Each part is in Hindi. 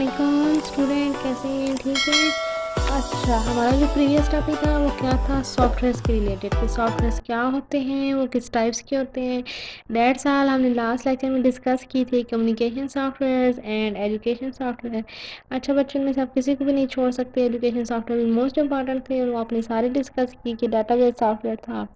वालेकुम स्टूडेंट, कैसे हैं? ठीक है। अच्छा, हमारा जो प्रीवियस टॉपिक था वो क्या था? सॉफ्टवेयर्स के रिलेटेड कि सॉफ्टवेयर्स क्या होते हैं, वो किस टाइप्स के होते हैं। डेढ़ साल हमने लास्ट लेक्चर में डिस्कस की थी communication softwares and education software. अच्छा, बच्चों में से आप किसी को भी नहीं छोड़ सकते। एजुकेशन सॉफ्टवेयर भी मोस्ट इंपॉर्टेंट थे और वो आपने सारे डिस्कस की कि डाटाबेस सॉफ्टवेयर था,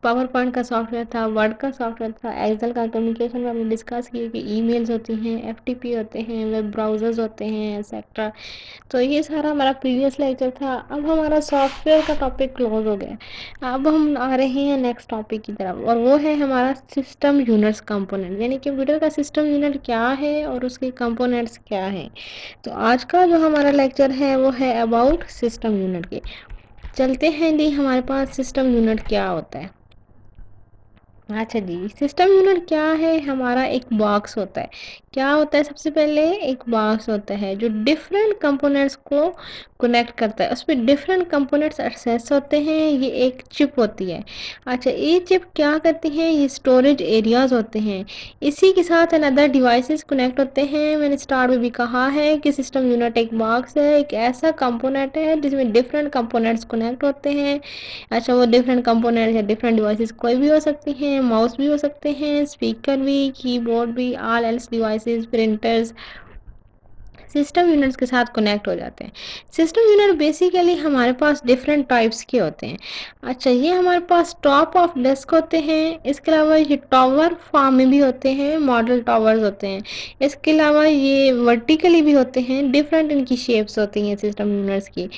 पावर पॉइंट का सॉफ्टवेयर था, वर्ड का सॉफ्टवेयर था, एक्सेल का। कम्युनिकेशन में हमने डिस्कस किया कि ईमेल्स होती हैं, एफटीपी होते हैं, वेब ब्राउज़र्स होते हैं, एक्सेट्रा। तो ये सारा हमारा प्रीवियस लेक्चर था। अब हमारा सॉफ्टवेयर का टॉपिक क्लोज हो गया। अब हम आ रहे हैं नेक्स्ट टॉपिक की तरफ और वो है हमारा सिस्टम यूनिट्स कंपोनेंट, यानी कंप्यूटर का सिस्टम यूनिट क्या है और उसके कंपोनेंट्स क्या हैं। तो आज का जो हमारा लेक्चर है वो है अबाउट सिस्टम यूनिट के। चलते हैं जी, हमारे पास सिस्टम यूनिट क्या होता है। अच्छा जी, सिस्टम यूनिट क्या है? हमारा एक बॉक्स होता है। क्या होता है? सबसे पहले एक बॉक्स होता है जो डिफरेंट कंपोनेंट्स को कनेक्ट करता है। उसमें डिफरेंट कंपोनेंट्स एक्सेस होते हैं। ये एक चिप होती है। अच्छा, ये चिप क्या करती है? ये स्टोरेज एरियाज होते हैं। इसी के साथ अनदर डिवाइसेस कनेक्ट होते हैं। मैंने स्टार्ट में भी कहा है कि सिस्टम यूनिट एक बॉक्स है, एक ऐसा कंपोनेंट है जिसमें डिफरेंट कंपोनेंट्स कनेक्ट होते हैं। अच्छा, वो डिफरेंट कंपोनेंट या डिफरेंट डिवाइसेस कोई भी हो सकती हैं, माउस भी हो सकते हैं, स्पीकर भी, कीबोर्ड भी, all else devices, printers system units के साथ कनेक्ट हो जाते हैं। सिस्टम यूनिट बेसिकली हमारे पास डिफरेंट टाइप्स के होते हैं। अच्छा, ये हमारे पास टॉप ऑफ डेस्क होते हैं। इसके अलावा ये टावर फॉर्म में भी होते हैं, मॉडल टावर्स होते हैं। इसके अलावा ये वर्टिकली भी होते हैं, डिफरेंट इनकी शेप्स होती हैं सिस्टम यूनिट्स की।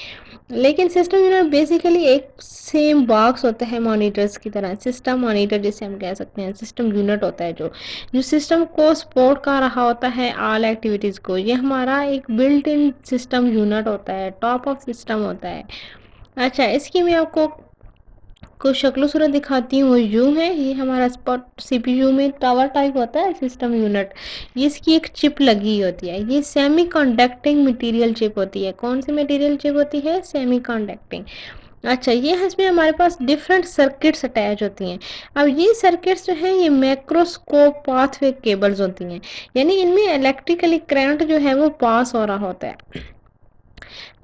लेकिन सिस्टम यूनिट बेसिकली एक सेम बॉक्स होता है मॉनिटर्स की तरह। सिस्टम मॉनिटर जिसे हम कह सकते हैं, सिस्टम यूनिट होता है जो जो सिस्टम को सपोर्ट कर रहा होता है ऑल एक्टिविटीज़ को। ये हमारा एक बिल्ट इन सिस्टम यूनिट होता है, टॉप ऑफ सिस्टम होता है। अच्छा, इसकी मैं आपको कुछ शक्ल सूरत दिखाती हूँ। यूँ है, ये हमारा स्पॉट सीपीयू में टावर टाइप होता है सिस्टम यूनिट। ये इसकी एक चिप लगी होती है। ये सेमी कंडक्टिंग मटेरियल चिप होती है। कौन सी मटेरियल चिप होती है? Semi conducting. अच्छा, ये इसमें हमारे पास डिफरेंट सर्किट्स अटैच होती हैं। अब ये सर्किट्स जो हैं ये मैक्रोस्कोप पाथवे केबल्स होती हैं, यानी इनमें इलेक्ट्रिकली करंट जो है वो पास हो रहा होता है।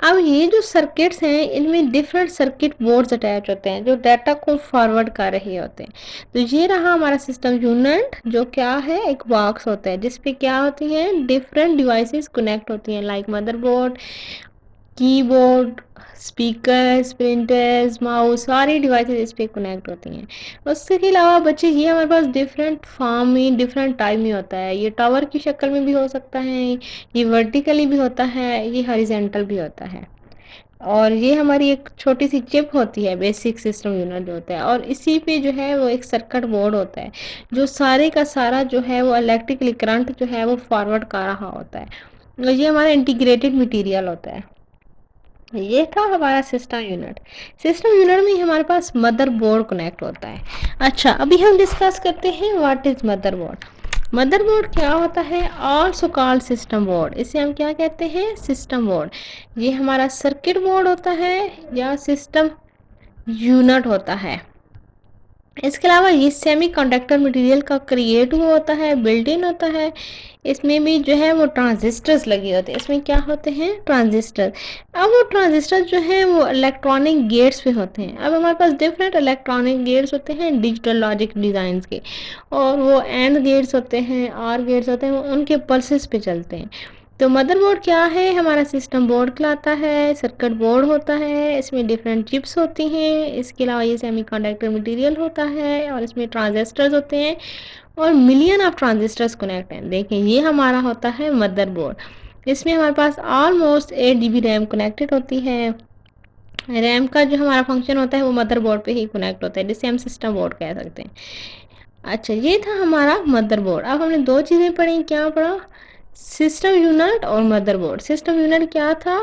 अब ये जो सर्किट्स हैं इनमें डिफरेंट सर्किट बोर्ड्स अटैच होते हैं जो डाटा को फॉरवर्ड कर रहे होते हैं। तो ये रहा हमारा सिस्टम यूनिट, जो क्या है? एक बॉक्स होता है जिसपे क्या होती हैं? डिफरेंट डिवाइसेस कनेक्ट होती हैं, like motherboard, keyboard, speakers, printers, mouse, सारी डिवाइसेस इस पे कनेक्ट होती हैं। उसके अलावा बच्चे ये हमारे पास डिफरेंट फॉर्म में, डिफरेंट टाइप में होता है। ये टावर की शक्ल में भी हो सकता है, ये वर्टिकली भी होता है, ये हॉरिजॉन्टल भी होता है। और ये हमारी एक छोटी सी चिप होती है, बेसिक सिस्टम यूनिट जो होता है। और इसी पे जो है वो एक सर्किट बोर्ड होता है जो सारे का सारा जो है वो इलेक्ट्रिकली करंट जो है वो फॉरवर्ड कर रहा होता है। और ये हमारा इंटीग्रेटेड मटेरियल होता है। ये था हमारा सिस्टम यूनिट। सिस्टम यूनिट में हमारे पास मदरबोर्ड कनेक्ट होता है। अच्छा, अभी हम डिस्कस करते हैं व्हाट इज मदरबोर्ड। मदरबोर्ड क्या होता है? Also called system board. इसे हम क्या कहते हैं? System board. ये हमारा सर्किट बोर्ड होता है या सिस्टम यूनिट होता है। इसके अलावा ये सेमी कंडक्टर मटेरियल का क्रिएट हुआ होता है, बिल्ट इन होता है। इसमें भी जो है वो ट्रांजिस्टर्स लगे होते हैं। इसमें क्या होते हैं? ट्रांजिस्टर। अब वो ट्रांजिस्टर जो है वो इलेक्ट्रॉनिक गेट्स पे होते हैं। अब हमारे पास डिफरेंट इलेक्ट्रॉनिक गेट्स होते हैं डिजिटल लॉजिक डिज़ाइंस के, और वो एंड गेट्स होते हैं, आर गेट्स होते हैं, वो उनके पल्सेस पे चलते हैं। तो मदरबोर्ड क्या है? हमारा सिस्टम बोर्ड कहलाता है, सर्किट बोर्ड होता है। इसमें डिफरेंट चिप्स होती हैं। इसके अलावा ये सेमीकंडक्टर मटेरियल होता है और इसमें ट्रांजिस्टर्स होते हैं और मिलियन ऑफ ट्रांजिस्टर्स कनेक्ट हैं। देखें, ये हमारा होता है मदरबोर्ड। इसमें हमारे पास ऑलमोस्ट 8 GB रैम कनेक्टेड होती है। रैम का जो हमारा फंक्शन होता है वो मदरबोर्ड पे ही कनेक्ट होता है, जिसे हम सिस्टम बोर्ड कह सकते हैं। अच्छा, ये था हमारा मदरबोर्ड। अब हमने दो चीज़ें पढ़ी। क्या पढ़ा? सिस्टम यूनिट और मदरबोर्ड। सिस्टम यूनिट क्या था?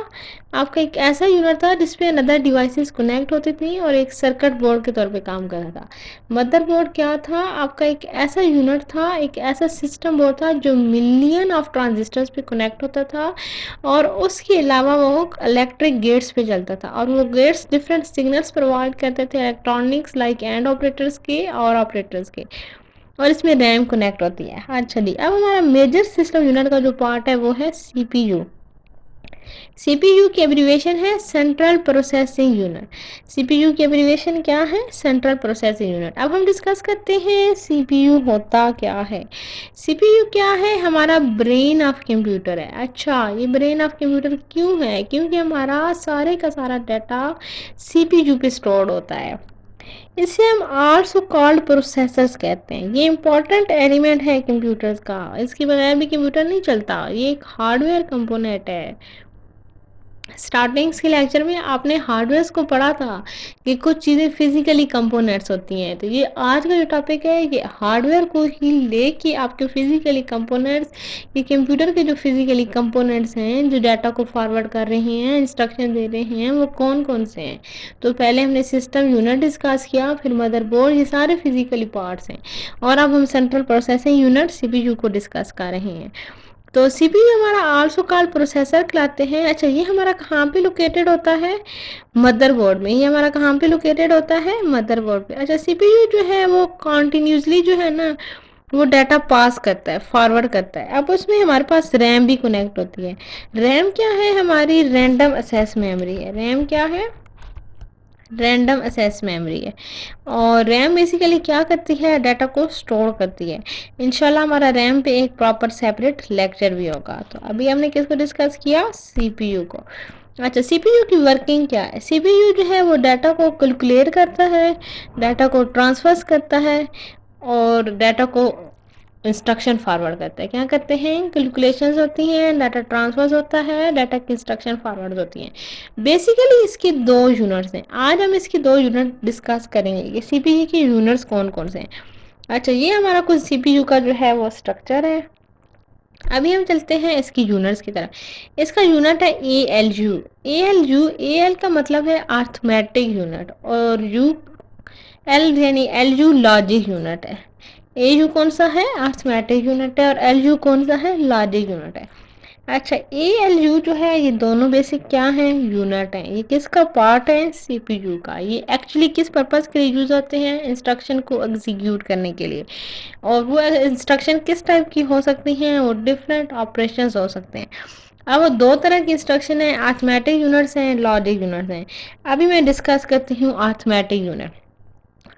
आपका एक ऐसा यूनिट था जिसपे अनदर डिवाइसेस कनेक्ट होती थी और एक सर्किट बोर्ड के तौर पे काम कर रहा था। मदरबोर्ड क्या था? आपका एक ऐसा यूनिट था, एक ऐसा सिस्टम बोर्ड था जो मिलियन ऑफ ट्रांजिस्टर्स पे कनेक्ट होता था और उसके अलावा वो इलेक्ट्रिक गेट्स पे चलता था और वो गेट्स डिफरेंट सिग्नल्स प्रोवाइड करते थे, इलेक्ट्रॉनिक्स लाइक एंड ऑपरेटर्स के और ऑपरेटर्स के। और इसमें रैम कनेक्ट होती है। अच्छा जी, अब हमारा मेजर सिस्टम यूनिट का जो पार्ट है वो है सीपीयू। सीपीयू की एब्रीविएशन है सेंट्रल प्रोसेसिंग यूनिट। सीपीयू की एब्रीविएशन क्या है? Central processing unit. अब हम डिस्कस करते हैं सीपीयू होता क्या है। सीपीयू क्या है? हमारा ब्रेन ऑफ कंप्यूटर है। अच्छा, ये ब्रेन ऑफ कंप्यूटर क्यों है? क्योंकि हमारा सारे का सारा डाटा सीपीयू पे स्टोर्ड होता है। इसे हम आल्सो कॉल्ड प्रोसेसर्स कहते हैं। ये इंपॉर्टेंट एलिमेंट है कंप्यूटर्स का, इसके बगैर भी कंप्यूटर नहीं चलता। ये एक हार्डवेयर कंपोनेंट है। स्टार्टिंग्स के लेक्चर में आपने हार्डवेयर को पढ़ा था कि कुछ चीज़ें फिजिकली कंपोनेंट्स होती हैं, तो ये आज का जो टॉपिक है ये हार्डवेयर को ही लेके आपके फिजिकली कंपोनेंट्स, ये कंप्यूटर के जो फिजिकली कंपोनेंट्स हैं जो डाटा को फॉरवर्ड कर रहे हैं, इंस्ट्रक्शन दे रहे हैं, वो कौन कौन से हैं। तो पहले हमने सिस्टम यूनिट डिस्कस किया, फिर मदरबोर्ड, ये सारे फिजिकली पार्ट्स हैं। और अब हम सेंट्रल प्रोसेसिंग यूनिट सीपीयू को डिस्कस कर रहे हैं। तो सीपीयू हमारा आल्सो कॉल्ड प्रोसेसर कहलाते हैं। अच्छा, ये हमारा कहाँ पे लोकेटेड होता है? मदरबोर्ड में। ये हमारा कहाँ पे लोकेटेड होता है? मदरबोर्ड पे। अच्छा, सीपीयू जो है वो कॉन्टिन्यूसली जो है ना वो डाटा पास करता है, फॉरवर्ड करता है। अब उसमें हमारे पास रैम भी कनेक्ट होती है। रैम क्या है? हमारी रैंडम एक्सेस मेमोरी है। रैम क्या है? रैंडम एक्सेस मेमोरी है। और रैम बेसिकली क्या करती है? डाटा को स्टोर करती है। इंशाल्लाह हमारा रैम पे एक प्रॉपर सेपरेट लेक्चर भी होगा। तो अभी हमने किसको डिस्कस किया? सीपीयू को। अच्छा, सीपीयू की वर्किंग क्या है? सीपीयू जो है वो डाटा को कैलकुलेट करता है, डाटा को ट्रांसफर करता है और डाटा को इंस्ट्रक्शन फॉरवर्ड करते हैं। क्या करते हैं? कैलकुलेशंस होती हैं, डाटा ट्रांसफर होता है, डाटा की इंस्ट्रक्शन फॉरवर्ड होती हैं। बेसिकली इसके दो यूनिट्स हैं। आज हम इसकी दो यूनिट डिस्कस करेंगे कि सीपीयू के यूनिट्स कौन कौन से हैं। अच्छा, ये हमारा कुछ सीपीयू का जो है वो स्ट्रक्चर है। अभी हम चलते हैं इसकी यूनिट्स की तरफ। इसका यूनिट है A L U. A L U, A L का मतलब है अर्थमेटिक यूनिट और यू एल यानी एल यू लॉजिक यूनिट है। ए यू कौन सा है? अर्थमेटिक यूनिट है और एल यू कौन सा है? लॉजिक यूनिट है। अच्छा, ए एल यू जो है ये दोनों बेसिक क्या हैं? यूनिट हैं। ये किसका पार्ट है? सीपीयू का। ये एक्चुअली किस पर्पस के लिए यूज होते हैं? इंस्ट्रक्शन को एग्जीक्यूट करने के लिए। और वो इंस्ट्रक्शन किस टाइप की हो सकती हैं? वो डिफरेंट ऑपरेशंस हो सकते हैं। अब वो दो तरह की इंस्ट्रक्शन है, अर्थमेटिक यूनिट्स हैं, लॉजिक यूनिट्स हैं। अभी मैं डिस्कस करती हूँ अर्थमेटिक यूनिट।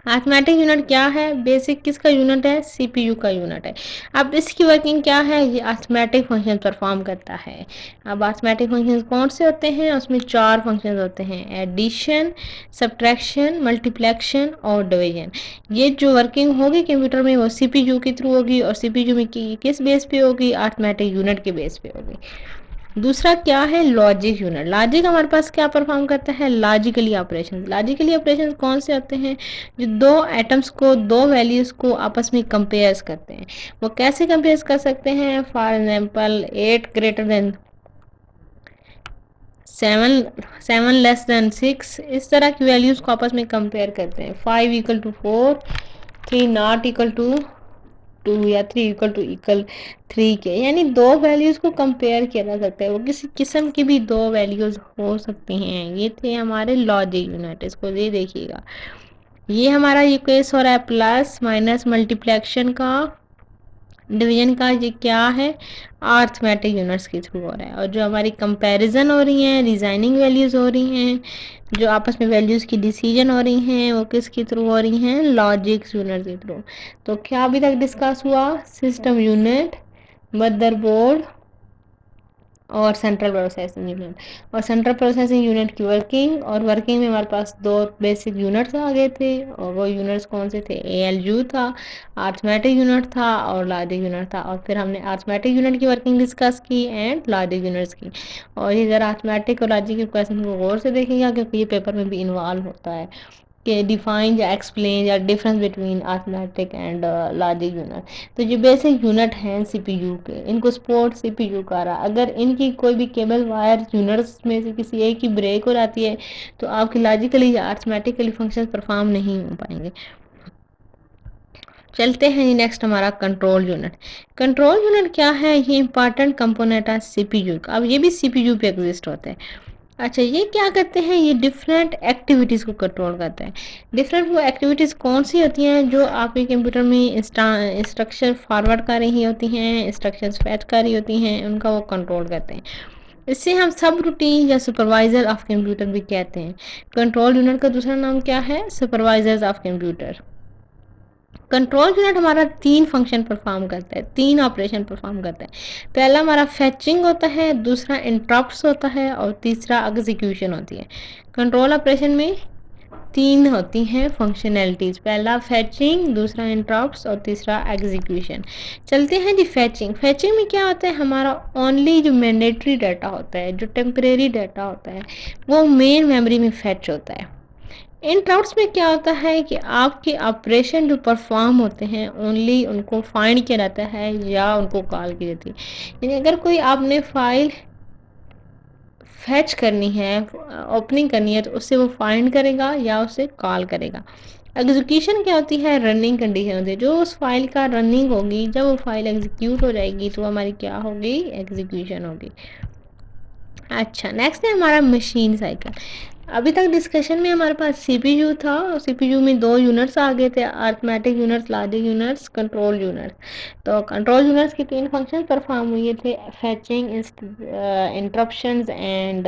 अर्थमेटिक यूनिट क्या है? बेसिक किसका यूनिट है? सीपीयू का यूनिट है। अब इसकी वर्किंग क्या है? ये अर्थमेटिक फंक्शन परफॉर्म करता है। अब अर्थमेटिक फंक्शन कौन से होते हैं? उसमें चार फंक्शन होते हैं, एडिशन, सब्ट्रैक्शन, मल्टीप्लेक्शन और डिवीजन। ये जो वर्किंग होगी कंप्यूटर में वो सीपीयू के थ्रू होगी और सीपीयू में किस बेस पे होगी? अर्थमेटिक यूनिट के बेस पे होगी। दूसरा क्या है? Logic unit. लॉजिक हमारे पास क्या परफॉर्म करता है? Logically operation. लॉजिकली ऑपरेशन कौन से होते हैं? जो दो एटम्स को, दो वैल्यूज को आपस में कंपेयर करते हैं। वो कैसे कंपेयर कर सकते हैं? For example 8 greater than 7, 7 less than 6, इस तरह की वैल्यूज को आपस में कंपेयर करते हैं। 5 equal to 4, 3 not equal to 2 या 3 इक्वल 3 के, यानी दो वैल्यूज को कंपेयर किया जा सकता है। वो किसी किस्म की भी दो वैल्यूज हो सकती हैं। ये थे हमारे लॉजिक यूनिट। इसको ये देखिएगा, ये हमारा ये केस हो रहा है प्लस माइनस मल्टीप्लेक्शन का, डिवीजन का। ये क्या है? अर्थमेटिक यूनिट्स के थ्रू हो रहा है। और जो हमारी कंपैरिजन हो रही हैं, डिजाइनिंग वैल्यूज हो रही हैं, जो आपस में वैल्यूज की डिसीजन हो रही हैं, वो किसके थ्रू हो रही हैं? लॉजिक यूनिट के थ्रू। तो क्या अभी तक डिस्कस हुआ? सिस्टम यूनिट, मदरबोर्ड और सेंट्रल प्रोसेसिंग यूनिट। और सेंट्रल प्रोसेसिंग यूनिट की वर्किंग, और वर्किंग में हमारे पास दो बेसिक यूनिट्स आ गए थे। और वो यूनिट्स कौन से थे? एएलयू था, अर्थमेटिक यूनिट था और लॉजिक यूनिट था। और फिर हमने अर्थमेटिक यूनिट की वर्किंग डिस्कस की एंड लॉजिक यूनिट्स की। और ये ज़रा अर्थमेटिक और लॉजिक के क्वेश्चन को गौर से देखेंगे क्योंकि ये पेपर में भी इन्वॉल्व होता है कि डिफाइन या एक्सप्लेन या difference between arithmetic and logic unit. तो जो बेसिक यूनिट हैं सीपीयू के, इनको सपोर्ट सीपीयू कर रहा। अगर इनकी कोई भी केबल वायर यूनिट्स में से किसी एक की ब्रेक हो जाती है तो आपके लॉजिकली या अर्थमेटिकली फंक्शन परफॉर्म नहीं हो पाएंगे। चलते हैं नेक्स्ट हमारा कंट्रोल यूनिट। कंट्रोल यूनिट क्या है? ये इंपॉर्टेंट कंपोनेंट है सीपीयू का। अब ये भी सीपीयू पे एग्जिस्ट होते हैं। अच्छा, ये क्या करते हैं, ये डिफरेंट एक्टिविटीज़ को कंट्रोल करते हैं। डिफरेंट वो एक्टिविटीज़ कौन सी होती हैं जो आपके कंप्यूटर में इंस्ट्रक्शन फॉरवर्ड कर रही होती हैं, इंस्ट्रक्शंस फेच कर रही होती हैं, उनका वो कंट्रोल करते हैं। इसे हम सब रूटीन या सुपरवाइजर ऑफ कंप्यूटर भी कहते हैं। कंट्रोल यूनिट का दूसरा नाम क्या है, supervisors of computer. Control unit हमारा 3 फंक्शन परफॉर्म करता है, 3 ऑपरेशन परफॉर्म करता है। पहला हमारा फेचिंग होता है, दूसरा इंटरप्ट्स होता है और तीसरा एग्जीक्यूशन होती है। कंट्रोल ऑपरेशन में 3 होती हैं फंक्शनैलिटीज़, पहला फेचिंग, दूसरा इंटरप्ट्स और तीसरा एग्जीक्यूशन। चलते हैं जी फेचिंग। फेचिंग में क्या होता है, हमारा ओनली जो मैंडेटरी डाटा होता है, जो टेम्परेरी डाटा होता है, वो मेन मेमोरी में फेच होता है। इन क्लाउड्स में क्या होता है कि आपके ऑपरेशन जो परफॉर्म होते हैं ओनली उनको फाइंड किया जाता है या उनको कॉल की जाती है। यानी अगर कोई आपने फाइल फैच करनी है, ओपनिंग करनी है, तो उससे वो फाइंड करेगा या उसे कॉल करेगा। एग्जीक्यूशन क्या होती है, रनिंग कंडीशन होती है, जो उस फाइल का रनिंग होगी, जब वो फाइल एग्जीक्यूट हो जाएगी तो हमारी क्या होगी, एग्जीक्यूशन होगी। अच्छा, नेक्स्ट है हमारा मशीन साइकिल। अभी तक डिस्कशन में हमारे पास सीपीयू था और सीपीयू में 2 यूनिट्स आ गए थे, arithmetic units, logic units, control units. तो कंट्रोल यूनिट्स के 3 फंक्शन परफॉर्म हुए थे, फेचिंग, इंटरप्शंस एंड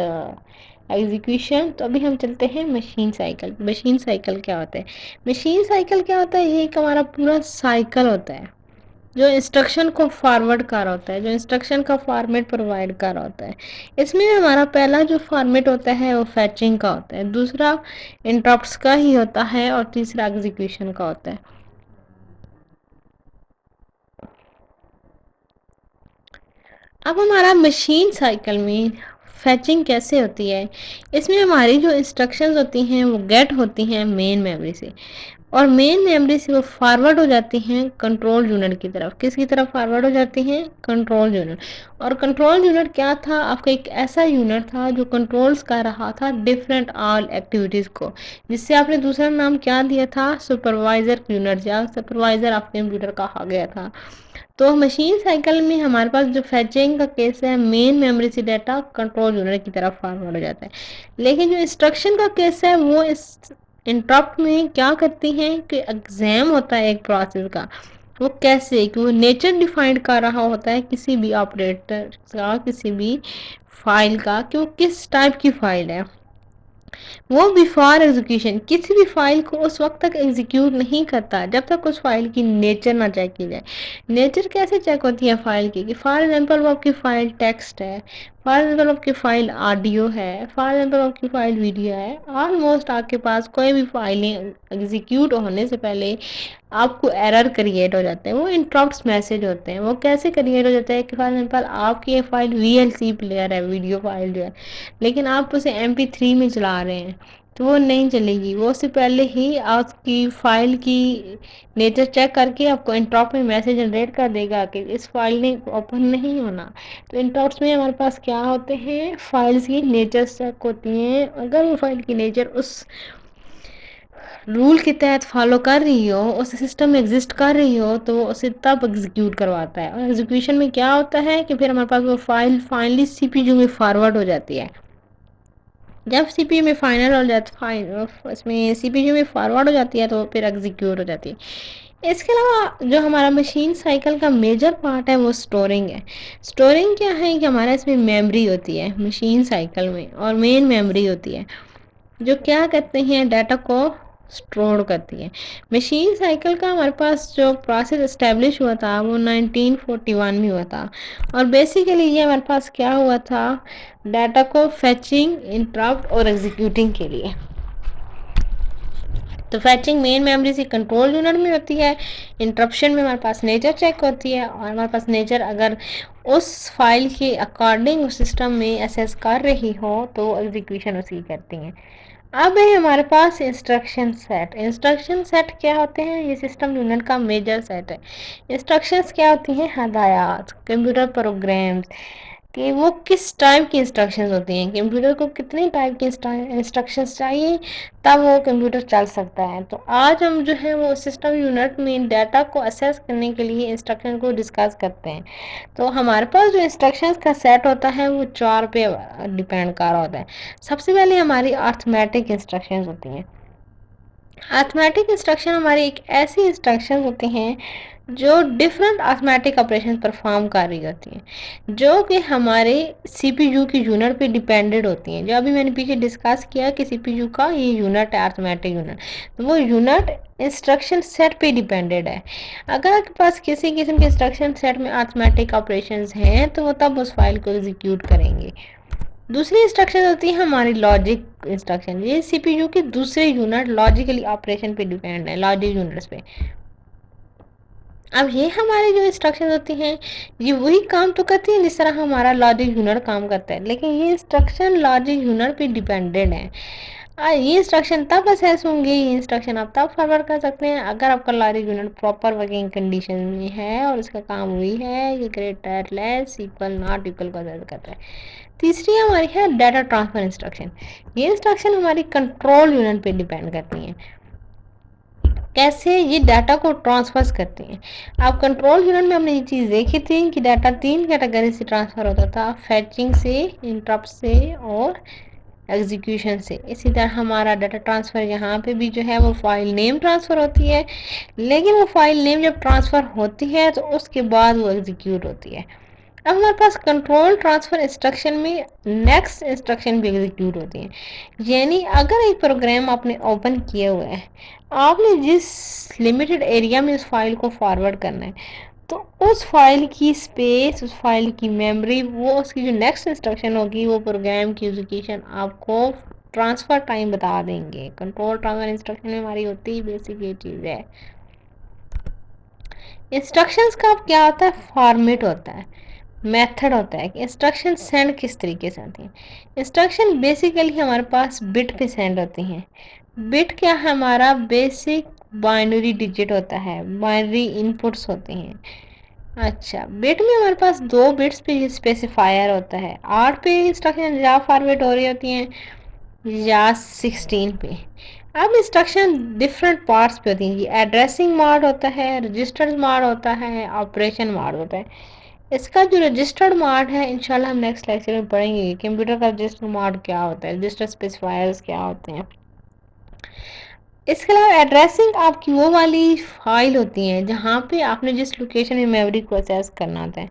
एग्जीक्यूशन। तो अभी हम चलते हैं मशीन साइकिल। मशीन साइकिल क्या होता है, मशीन साइकिल क्या होता है, ये एक हमारा पूरा साइकिल होता है जो इंस्ट्रक्शन को फॉरवर्ड कर रहा होता है, जो इंस्ट्रक्शन का फॉर्मेट प्रोवाइड कर रहा होता है। इसमें हमारा पहला जो फॉर्मेट होता है वो फैचिंग का होता है, दूसरा इंटरप्ट्स का ही होता है और तीसरा एग्जीक्यूशन का होता है। अब हमारा मशीन साइकिल में फैचिंग कैसे होती है, इसमें हमारी जो इंस्ट्रक्शंस होती हैं वो गेट होती हैं मेन मेमोरी से, और मेन मेमोरी से वो फॉरवर्ड हो जाती हैं कंट्रोल यूनिट की तरफ। किसकी तरफ फॉरवर्ड हो जाती हैं, कंट्रोल यूनिट। और कंट्रोल यूनिट क्या था, आपका एक ऐसा यूनिट था जो कंट्रोल्स कर रहा था डिफरेंट ऑल एक्टिविटीज़ को, जिससे आपने दूसरा नाम क्या दिया था, सुपरवाइजर यूनिट या सुपरवाइजर ऑफ कंप्यूटर कहा गया था। तो मशीन साइकिल में हमारे पास जो फैचिंग का केस है, मेन मेमोरी से डाटा कंट्रोल यूनिट की तरफ फॉरवर्ड हो जाता है। लेकिन जो इंस्ट्रक्शन का केस है वो इस इंटरप्ट में क्या करती हैं कि एग्जाम होता है एक प्रोसेस का, वो कैसे कि वो नेचर डिफाइंड कर रहा होता है किसी भी ऑपरेटर का, किसी भी फाइल का, कि वो किस टाइप की फाइल है। वो बिफोर एग्जीक्यूशन किसी भी फाइल को उस वक्त तक एग्जीक्यूट नहीं करता जब तक उस फाइल की नेचर ना चेक की जाए। नेचर कैसे चेक होती है फाइल की, कि फॉर एग्जांपल वो आपकी फाइल टेक्स्ट है, फॉर एग्जांपल आपकी फाइल ऑडियो है, फॉर एग्जांपल आपकी फाइल वीडियो है, ऑलमोस्ट आपके पास कोई भी फाइलें एग्जीक्यूट होने से पहले आपको एरर क्रिएट हो जाते हैं, वो इंटरप्ट्स मैसेज होते हैं। वो कैसे क्रिएट हो जाता है कि फॉर एग्जांपल आपकी ये फाइल वीएलसी प्लेयर है, वीडियो फाइल जो है, लेकिन आप उसे MP3 में चला रहे हैं तो वो नहीं चलेगी। वो उससे पहले ही आपकी फाइल की नेचर चेक करके आपको इंटरप्ट में मैसेज जनरेट कर देगा कि इस फाइल ने ओपन नहीं होना। तो इंटरप्ट्स में हमारे पास क्या होते हैं, फाइल्स की नेचर चेक होती हैं। अगर वो फाइल की नेचर उस रूल के तहत फॉलो कर रही हो, उस सिस्टम में एग्जिस्ट कर रही हो, तो वो उसे तब एग्जीक्यूट करवाता है। और एग्जीक्यूशन में क्या होता है कि फिर हमारे पास वो फाइल फाइनली सीपीयू में फॉरवर्ड हो जाती है। जब सीपीयू में फाइनल हो जाता इसमें सीपीयू में फॉरवर्ड हो जाती है तो फिर एग्जीक्यूट हो जाती है। इसके अलावा जो हमारा मशीन साइकिल का मेजर पार्ट है वो स्टोरिंग है। स्टोरिंग क्या है कि हमारा इसमें मेमोरी होती है मशीन साइकिल में, और मेन मेमोरी होती है जो क्या कहते हैं, डाटा को स्टोर करती है। मशीन साइकिल का हमारे पास जो प्रोसेस इस्टेब्लिश हुआ था वो 1941 में हुआ था, और बेसिकली ये हमारे पास क्या हुआ था, डाटा को फेचिंग, इंटरप्ट और एग्जीक्यूटिंग के लिए। तो फैचिंग मेन मेमोरी से कंट्रोल यूनिट में होती है, इंटरप्शन में हमारे पास नेचर चेक होती है, और हमारे पास नेचर अगर उस फाइल के अकॉर्डिंग उस सिस्टम में एसेस कर रही हो तो एग्जीक्यूशन उसकी करती हैं। अब है हमारे पास इंस्ट्रक्शन सेट। इंस्ट्रक्शन सेट क्या होते हैं, ये सिस्टम यूनिट का मेजर सेट है। इंस्ट्रक्शंस क्या होती हैं, हदायत, कंप्यूटर प्रोग्राम्स, कि वो किस टाइप की इंस्ट्रक्शंस होती हैं, कंप्यूटर को कितने टाइप की इंस्ट्रक्शंस चाहिए तब वो कंप्यूटर चल सकता है। तो आज हम जो है वो सिस्टम यूनिट में डाटा को असेस करने के लिए इंस्ट्रक्शन को डिस्कस करते हैं। तो हमारे पास जो इंस्ट्रक्शंस का सेट होता है वो 4 पे डिपेंड कर रहा होता है। सबसे पहले हमारी अरिथमेटिक इंस्ट्रक्शंस होती हैं। अरिथमेटिक इंस्ट्रक्शन हमारी एक ऐसी इंस्ट्रक्शन होती हैं जो डिफरेंट अरिथमेटिक ऑपरेशन परफॉर्म कर रही होती हैं, जो कि हमारे सीपीयू की यूनिट पे डिपेंडेंट होती हैं। जो अभी मैंने पीछे डिस्कस किया कि सीपीयू का ये यूनिट है अरिथमेटिक यूनिट, तो वो यूनिट इंस्ट्रक्शन सेट पे डिपेंडेंट है। अगर आपके पास किसी किस्म के इंस्ट्रक्शन सेट में अरिथमेटिक ऑपरेशंस हैं तो वो तब उस फाइल को एग्जीक्यूट करेंगे। दूसरी इंस्ट्रक्शन होती है हमारी लॉजिक इंस्ट्रक्शन। ये सीपीयू के दूसरे यूनिट लॉजिकली ऑपरेशन पे डिपेंड है, लॉजिक यूनिट्स पे। अब ये हमारी जो इंस्ट्रक्शन होती हैं ये वही काम तो करती हैं जिस तरह हमारा लॉजिक यूनिट काम करता है, लेकिन ये इंस्ट्रक्शन लॉजिक यूनिट पे डिपेंडेंट है। ये इंस्ट्रक्शन तब असेस होंगे, ये इंस्ट्रक्शन आप तब फॉरवर्ड कर सकते हैं अगर आपका logic unit proper working condition में है और इसका काम वही है कि greater less equal not equal को असेस करता है। तीसरी हमारी है डाटा ट्रांसफर इंस्ट्रक्शन। ये इंस्ट्रक्शन हमारी कंट्रोल यूनिट पे डिपेंड करती हैं, कैसे ये डाटा को ट्रांसफर करते हैं। आप कंट्रोल यूनिट में हमने ये चीज़ देखी थी कि डाटा 3 कैटेगरी से ट्रांसफ़र होता था, फैचिंग से, इंटरप्ट से और एग्जीक्यूशन से। इसी तरह हमारा डाटा ट्रांसफ़र यहाँ पे भी जो है वो फाइल नेम ट्रांसफ़र होती है, लेकिन वो फाइल नेम जब ट्रांसफ़र होती है तो उसके बाद वो एग्जीक्यूट होती है। अब हमारे पास कंट्रोल ट्रांसफ़र इंस्ट्रक्शन में नेक्स्ट इंस्ट्रक्शन भी एग्जीक्यूट होती है। यानी अगर एक प्रोग्राम आपने ओपन किया हुआ है, आपने जिस लिमिटेड एरिया में उस फाइल को फॉरवर्ड करना है, तो उस फाइल की स्पेस, उस फाइल की मेमोरी, वो उसकी जो नेक्स्ट इंस्ट्रक्शन होगी वो प्रोग्राम की एग्जीक्यूशन आपको ट्रांसफ़र टाइम बता देंगे। कंट्रोल ट्रांसफ़र इंस्ट्रक्शन में हमारी होती है बेसिक ये चीज़ है। इंस्ट्रक्शंस का अब क्या होता है, फॉर्मेट होता है, मेथड होता है कि इंस्ट्रक्शन सेंड किस तरीके से आती हैं। इंस्ट्रक्शन बेसिकली हमारे पास बिट पे सेंड होती हैं। बिट क्या है, हमारा बेसिक बाइनरी डिजिट होता है, बाइनरी इनपुट्स होते हैं। अच्छा, बिट में हमारे पास 2 बिट्स पे स्पेसिफायर होता है। 8 पे इंस्ट्रक्शन या फॉर्मेट हो रही होती हैं या 16 पे। अब इंस्ट्रक्शन डिफरेंट पार्ट्स पे होती हैं कि एड्रेसिंग मोड होता है, रजिस्टर्ड मोड होता है, ऑपरेशन मोड होता है। इसका जो रजिस्टर्ड मोड है इंशाल्लाह हम नेक्स्ट लेक्चर में पढ़ेंगे कंप्यूटर का रजिस्टर मोड क्या होता है, रजिस्टर स्पेसिफायर्स क्या होते हैं। इसके अलावा एड्रेसिंग आपकी वो वाली फाइल होती हैं जहाँ पे आपने जिस लोकेशन में मेमोरी को एक्सेस करना होता है,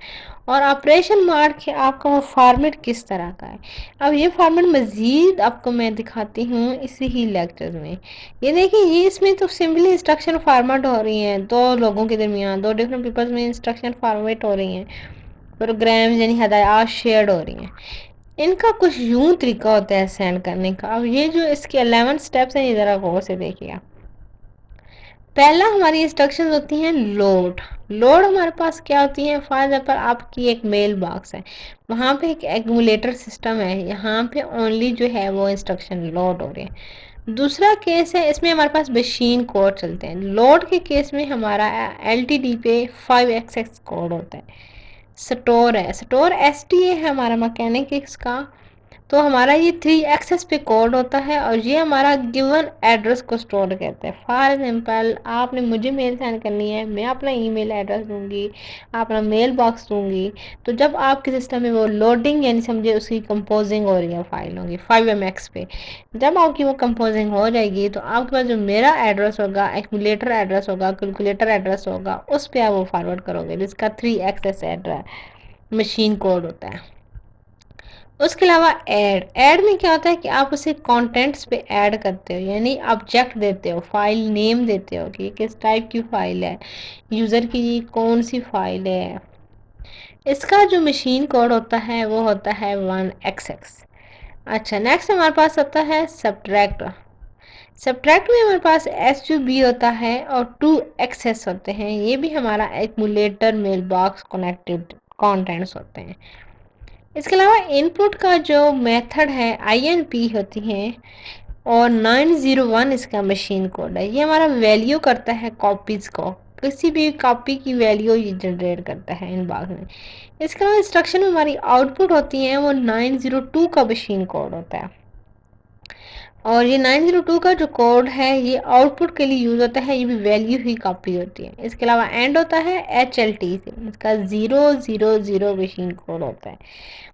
और ऑपरेशन मोड के आपका वो फॉर्मेट किस तरह का है। अब ये फॉर्मेट मज़ीद आपको मैं दिखाती हूँ इसी ही लेक्चर में। ये देखिए, ये इसमें तो सिंपली इंस्ट्रक्शन फॉर्मेट हो रही हैं, 2 लोगों के दरमियान, 2 डिफरेंट पीपल्स में इंस्ट्रक्शन फॉर्मेट हो रही हैं, प्रोग्राम्स यानी हदायत शेयर्ड हो रही हैं। इनका कुछ यूं तरीका होता है सेंड करने का। अब ये जो इसके 11 स्टेप्स हैं ये ज़रा गौर से देखिएगा। पहला हमारी इंस्ट्रक्शन होती हैं लोड। लोड हमारे पास क्या होती है, फॉर एग्जाम्पल आपकी एक मेल बॉक्स है, वहाँ पे एक एक्यूमुलेटर सिस्टम है, यहाँ पे ओनली जो है वो इंस्ट्रक्शन लोड हो रहे हैं। दूसरा केस है, इसमें हमारे पास मशीन कोड चलते हैं। लोड के केस में हमारा LTD पे 5xx कोड होता है। स्टोर है, स्टोर STA है हमारा मैकेनिक्स का, तो हमारा ये 3xx पे कोड होता है और ये हमारा गिवन एड्रेस को स्टोर करता है। फॉर एग्जाम्पल आपने मुझे मेल सेंड करनी है, मैं अपना ईमेल एड्रेस दूंगी, अपना मेल बॉक्स दूंगी, तो जब आपके सिस्टम में वो लोडिंग यानी समझे उसकी कंपोजिंग हो रही है फाइलों की 5MX पे, जब आपकी वो कंपोजिंग हो जाएगी तो आपके पास जो मेरा एड्रेस होगा, एक्यूमुलेटर एड्रेस होगा, कैलकुलेटर एड्रेस होगा, उस पर आप वो फॉरवर्ड करोगे जिसका 3xx एड्रेस मशीन कोड होता है। उसके अलावा ऐड में क्या होता है कि आप उसे कंटेंट्स पे ऐड करते हो, यानी ऑब्जेक्ट देते हो, फाइल नेम देते हो कि किस टाइप की फ़ाइल है, यूज़र की कौन सी फाइल है। इसका जो मशीन कोड होता है वो होता है 1xx। अच्छा, नेक्स्ट हमारे पास आता है सब्ट्रैक्ट। सब्ट्रैक्ट में हमारे पास SUB होता है और 2xs होते हैं, ये भी हमारा accumulator mail box connected contents होते हैं। इसके अलावा इनपुट का जो मेथड है INP होती है और 901 इसका मशीन कोड है। ये हमारा वैल्यू करता है कॉपीज़ को, किसी भी कॉपी की वैल्यू ये जनरेट करता है इन बॉक्स में। इसके अलावा इंस्ट्रक्शन में हमारी आउटपुट होती है वो 902 का मशीन कोड होता है, और ये 902 का जो कोड है ये आउटपुट के लिए यूज़ होता है, ये भी वैल्यू ही कॉपी होती है। इसके अलावा एंड होता है HLT से, इसका 000 मशीन कोड होता है,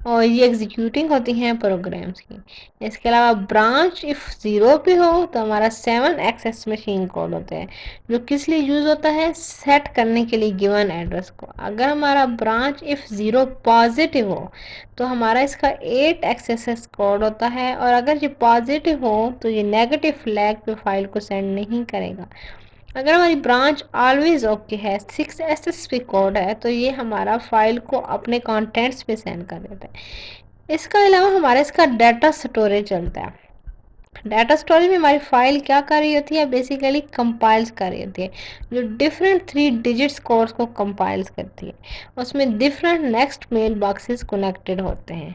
और ये एग्जीक्यूटिंग होती हैं प्रोग्राम्स की। इसके अलावा ब्रांच इफ़ 0 पे हो तो हमारा 7 एक्सेस मशीन कोड होता है, जो किस लिए यूज़ होता है, सेट करने के लिए गिवन एड्रेस को। अगर हमारा ब्रांच इफ़ 0 पॉजिटिव हो तो हमारा इसका 8 एक्सेस कोड होता है, और अगर ये पॉजिटिव हो तो ये नेगेटिव फ्लैग पे फाइल को सेंड नहीं करेगा। अगर हमारी ब्रांच ऑलवेज ओके है, 6 एसएस पे कोड है, तो ये हमारा फाइल को अपने कंटेंट्स पे सेंड कर देता है। इसके अलावा हमारा इसका डाटा स्टोरेज चलता है। डाटा स्टोरेज में हमारी फाइल क्या कर रही होती है, बेसिकली कंपाइल्स कर रही होती है, जो डिफरेंट 3 डिजिट्स कोड्स को कंपाइल्स करती है। उसमें different next mail boxes connected होते हैं।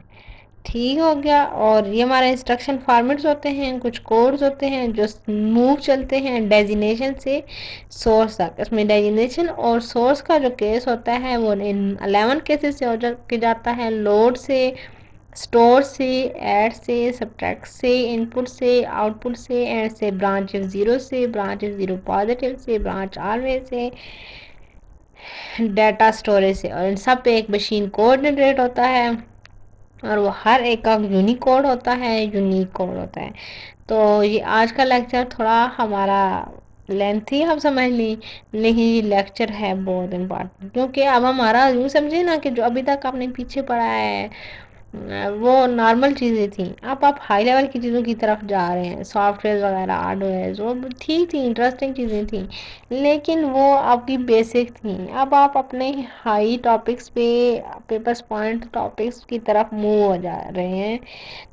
ठीक हो गया। और ये हमारे इंस्ट्रक्शन फॉर्मेट्स होते हैं, कुछ कोड्स होते हैं जो मूव चलते हैं डेजिग्नेशन से सोर्स तक। इसमें डेजिग्नेशन और सोर्स का जो केस होता है वो इन 11 केसेस से हो के जाता है, लोड से, स्टोर से, ऐड से, सब्ट्रैक्ट से, इनपुट से, आउटपुट से, एंड से, ब्रांच इफ 0 से, ब्रांच इफ 0 पॉजिटिव से, branch always say, data storage से। और इन सब पे एक मशीन कोड जनरेट होता है, और वो हर एक का यूनिकोड होता है, यूनिक कोड होता है। तो ये आज का लेक्चर थोड़ा हमारा लेंथी हम समझ ली, लेकिन ये लेक्चर है बहुत इम्पोर्टेंट, क्योंकि अब हमारा यूँ समझे ना कि जो अभी तक आपने पीछे पढ़ा है वो नॉर्मल चीज़ें थी, अब आप हाई लेवल की चीज़ों की तरफ जा रहे हैं। सॉफ्टवेयर वगैरह, हार्डवेयर, वो ठीक थी, इंटरेस्टिंग चीज़ें थी, लेकिन वो आपकी बेसिक थी। अब आप अपने हाई टॉपिक्स पे, पेपर्स पॉइंट टॉपिक्स की तरफ मूव हो जा रहे हैं।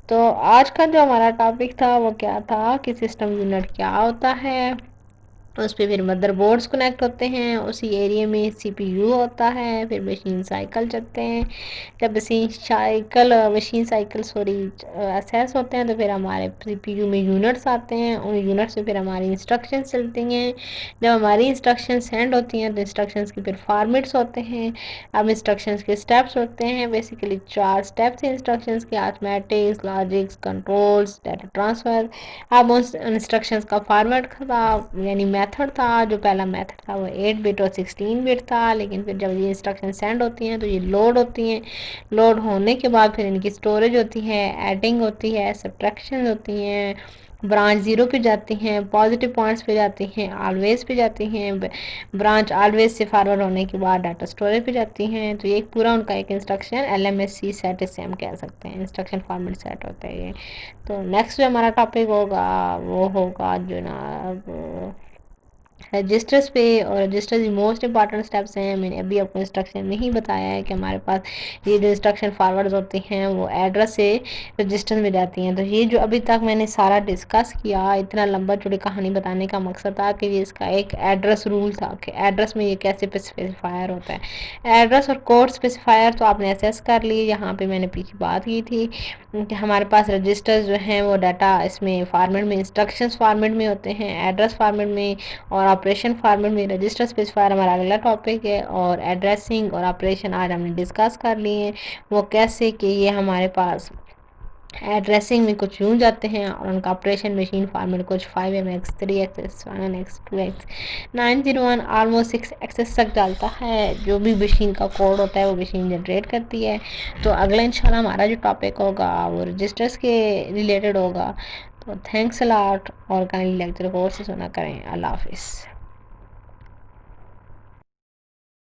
तो आज का जो हमारा टॉपिक था वो क्या था कि सिस्टम यूनिट क्या होता है, उस पर फिर मदरबोर्ड्स कनेक्ट होते हैं, उसी एरिया में सीपीयू होता है, फिर मशीन साइकिल चलते हैं। जब मशीन साइकिल सॉरी असेस होते हैं तो फिर हमारे सीपीयू में यूनिट्स आते हैं, उन यूनिट्स में फिर हमारी इंस्ट्रक्शन चलती हैं। जब हमारी इंस्ट्रक्शन सेंड होती हैं तो इंस्ट्रक्शंस के फिर फॉर्मेट्स होते हैं। अब इंस्ट्रक्शंस के स्टेप्स होते हैं, बेसिकली 4 स्टेप्स हैं इंस्ट्रक्शंस के, arithmetics, logics, controls, data transfer. अब उस इंस्ट्रक्शंस का फॉर्मेट था, यानी मेथड था, जो पहला मेथड था वो 8 बिट और 16 बिट था, लेकिन फिर जब ये इंस्ट्रक्शन सेंड होती हैं तो ये लोड होती हैं। लोड होने के बाद फिर इनकी स्टोरेज होती है, एडिंग होती है, सब्ट्रैक्शन होती हैं, ब्रांच 0 पे जाती हैं, पॉजिटिव पॉइंट्स पे जाती हैं, ऑलवेज पे जाती हैं, ब्रांच ऑलवेज से फॉरवर्ड होने के बाद डाटा स्टोरेज पे जाती हैं। तो ये एक पूरा उनका एक इंस्ट्रक्शन LMSC सेट से हम कह सकते हैं, इंस्ट्रक्शन फॉर्मेट सेट होता है ये। तो नेक्स्ट जो हमारा टॉपिक होगा वो होगा जनाब रजिस्टर्स पे, और रजिस्टर्स मोस्ट इंपॉर्टेंट स्टेप्स हैं। मैंने अभी आपको इंस्ट्रक्शन में ही बताया है कि हमारे पास ये जो इंस्ट्रक्शन फॉरवर्ड होते हैं वो एड्रेस से रजिस्टर में जाती हैं। तो ये जो अभी तक मैंने सारा डिस्कस किया, इतना लंबा चौड़ी कहानी बताने का मकसद था कि ये इसका एक एड्रेस रूल था कि एड्रेस में ये कैसे स्पेसिफायर होता है। एड्रेस और कोड स्पेसिफायर तो आपने एसेस कर लिए, यहाँ पर मैंने पीछे बात की थी कि हमारे पास रजिस्टर्स जो हैं वो डाटा इसमें फॉर्मेट में, इंस्ट्रक्शंस फॉर्मेट में होते हैं, एड्रेस फॉर्मेट में और ऑपरेशन फॉर्मेट में। रजिस्टर स्पेसिफायर हमारा अगला टॉपिक है, और एड्रेसिंग और ऑपरेशन आज हमने डिस्कस कर लिए हैं, वो कैसे कि ये हमारे पास एड्रेसिंग में कुछ यूँ जाते हैं और उनका ऑपरेशन मशीन फॉर्मेट कुछ 5MX, 3XX, 1X, 2X, 901 almost 6 तक डालता है। जो भी मशीन का कोड होता है वो मशीन जनरेट करती है। तो अगला इंशाल्लाह हमारा जो टॉपिक होगा वो रजिस्टर्स के रिलेटेड होगा। तो थैंक्स अ लॉट, और काइंडली लेक्चर को और से सुना करें। अल्लाह हाफिज़।